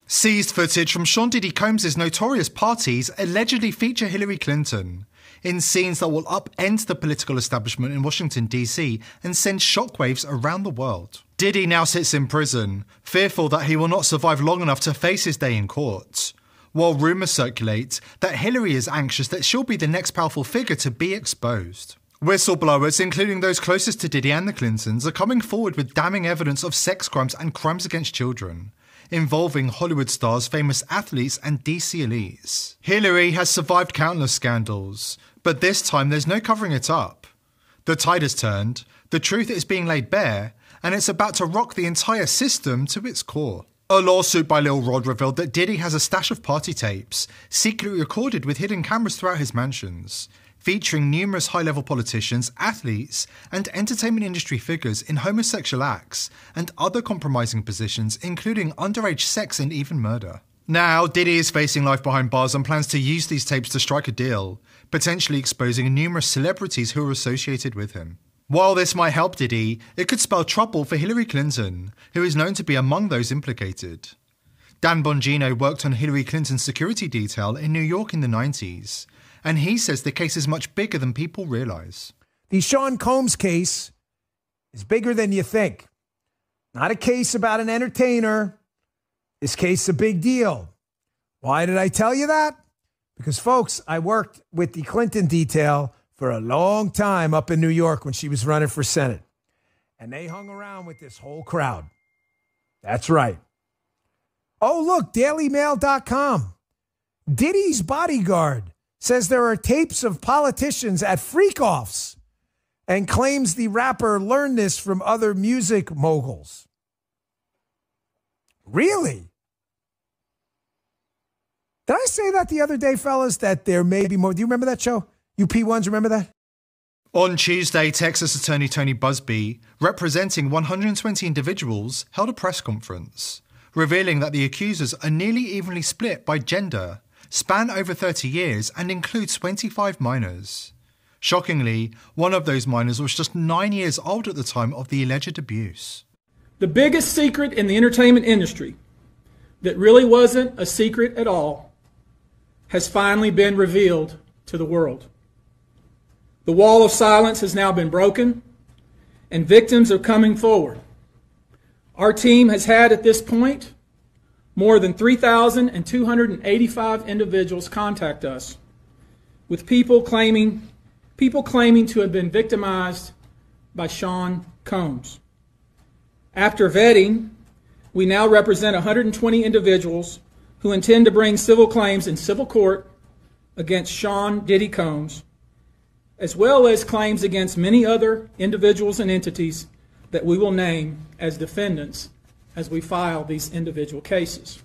Seized footage from Sean Diddy Combs' notorious parties allegedly feature Hillary Clinton in scenes that will upend the political establishment in Washington, D.C. and send shockwaves around the world. Diddy now sits in prison, fearful that he will not survive long enough to face his day in court, while rumours circulate that Hillary is anxious that she'll be the next powerful figure to be exposed. Whistleblowers, including those closest to Diddy and the Clintons, are coming forward with damning evidence of sex crimes and crimes against children, involving Hollywood stars, famous athletes and DC elites. Hillary has survived countless scandals, but this time there's no covering it up. The tide has turned, the truth is being laid bare, and it's about to rock the entire system to its core. A lawsuit by Lil Rod revealed that Diddy has a stash of party tapes, secretly recorded with hidden cameras throughout his mansions, featuring numerous high-level politicians, athletes, and entertainment industry figures in homosexual acts and other compromising positions, including underage sex and even murder. Now, Diddy is facing life behind bars and plans to use these tapes to strike a deal, potentially exposing numerous celebrities who are associated with him. While this might help Diddy, it could spell trouble for Hillary Clinton, who is known to be among those implicated. Dan Bongino worked on Hillary Clinton's security detail in New York in the 90s, and he says the case is much bigger than people realise. The Sean Combs case is bigger than you think. Not a case about an entertainer. This case is a big deal. Why did I tell you that? Because, folks, I worked with the Clinton detail for a long time up in New York when she was running for Senate. And they hung around with this whole crowd. That's right. Oh, look, DailyMail.com. Diddy's bodyguard says there are tapes of politicians at freak-offs and claims the rapper learned this from other music moguls. Really? Did I say that the other day, fellas, that there may be more? Do you remember that show? You P1s, remember that? On Tuesday, Texas Attorney Tony Busby, representing 120 individuals, held a press conference, revealing that the accusers are nearly evenly split by gender, span over 30 years, and include 25 minors. Shockingly, one of those minors was just 9 years old at the time of the alleged abuse. The biggest secret in the entertainment industry, that really wasn't a secret at all, has finally been revealed to the world. The wall of silence has now been broken, and victims are coming forward. Our team has had at this point more than 3,285 individuals contact us with people claiming to have been victimized by Sean Combs. After vetting, we now represent 120 individuals who intend to bring civil claims in civil court against Sean Diddy Combs, as well as claims against many other individuals and entities that we will name as defendants as we file these individual cases.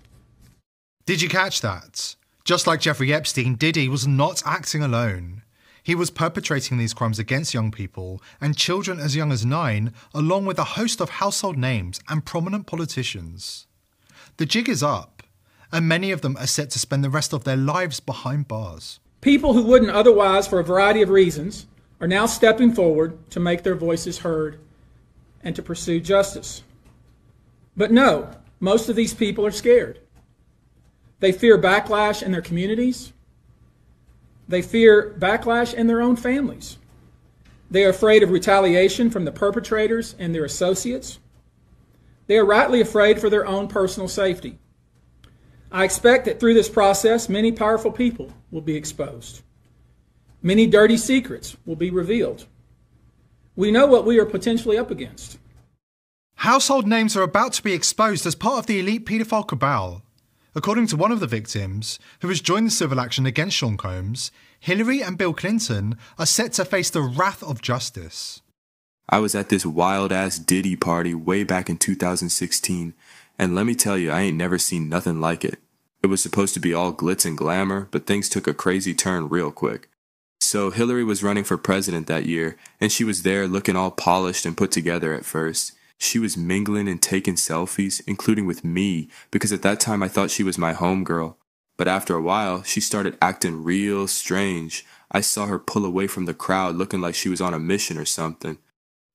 Did you catch that? Just like Jeffrey Epstein, Diddy was not acting alone. He was perpetrating these crimes against young people and children as young as 9, along with a host of household names and prominent politicians. The jig is up, and many of them are set to spend the rest of their lives behind bars. People who wouldn't otherwise, for a variety of reasons, are now stepping forward to make their voices heard and to pursue justice. But no, most of these people are scared. They fear backlash in their communities. They fear backlash in their own families. They are afraid of retaliation from the perpetrators and their associates. They are rightly afraid for their own personal safety. I expect that through this process, many powerful people will be exposed. Many dirty secrets will be revealed. We know what we are potentially up against. Household names are about to be exposed as part of the elite paedophile cabal. According to one of the victims, who has joined the civil action against Sean Combs, Hillary and Bill Clinton are set to face the wrath of justice. I was at this wild-ass Diddy party way back in 2016, and let me tell you, I ain't never seen nothing like it. It was supposed to be all glitz and glamour, but things took a crazy turn real quick. So Hillary was running for president that year, and she was there looking all polished and put together at first. She was mingling and taking selfies, including with me, because at that time I thought she was my homegirl. But after a while, she started acting real strange. I saw her pull away from the crowd looking like she was on a mission or something.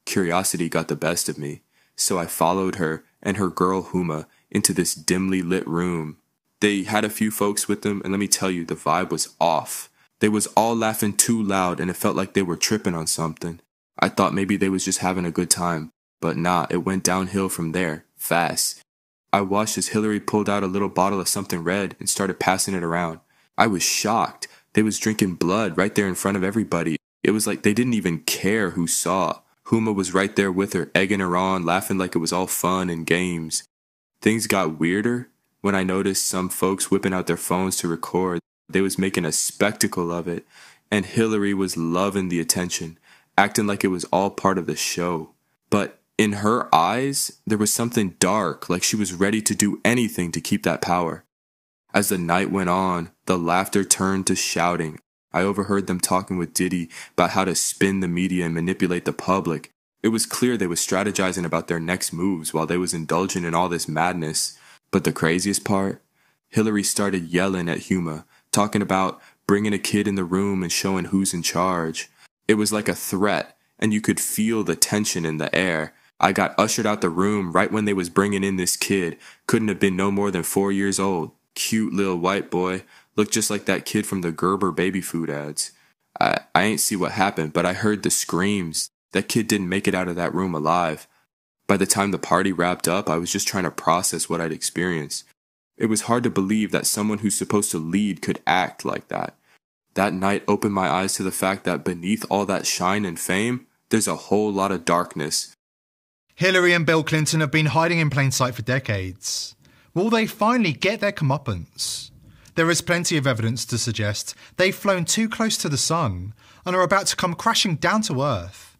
Curiosity got the best of me, so I followed her and her girl Huma into this dimly lit room. They had a few folks with them, and let me tell you, the vibe was off. They was all laughing too loud, and it felt like they were tripping on something. I thought maybe they was just having a good time, but nah, it went downhill from there, fast. I watched as Hillary pulled out a little bottle of something red and started passing it around. I was shocked. They was drinking blood right there in front of everybody. It was like they didn't even care who saw. Huma was right there with her, egging her on, laughing like it was all fun and games. Things got weirder when I noticed some folks whipping out their phones to record. They was making a spectacle of it, and Hillary was loving the attention, acting like it was all part of the show. But in her eyes, there was something dark, like she was ready to do anything to keep that power. As the night went on, the laughter turned to shouting. I overheard them talking with Diddy about how to spin the media and manipulate the public. It was clear they was strategizing about their next moves while they was indulging in all this madness. But the craziest part? Hillary started yelling at Huma, talking about bringing a kid in the room and showing who's in charge. It was like a threat, and you could feel the tension in the air. I got ushered out the room right when they was bringing in this kid. Couldn't have been no more than 4 years old. Cute little white boy. Looked just like that kid from the Gerber baby food ads. I ain't see what happened, but I heard the screams. That kid didn't make it out of that room alive. By the time the party wrapped up, I was just trying to process what I'd experienced. It was hard to believe that someone who's supposed to lead could act like that. That night opened my eyes to the fact that beneath all that shine and fame, there's a whole lot of darkness. Hillary and Bill Clinton have been hiding in plain sight for decades. Will they finally get their comeuppance? There is plenty of evidence to suggest they've flown too close to the sun and are about to come crashing down to Earth.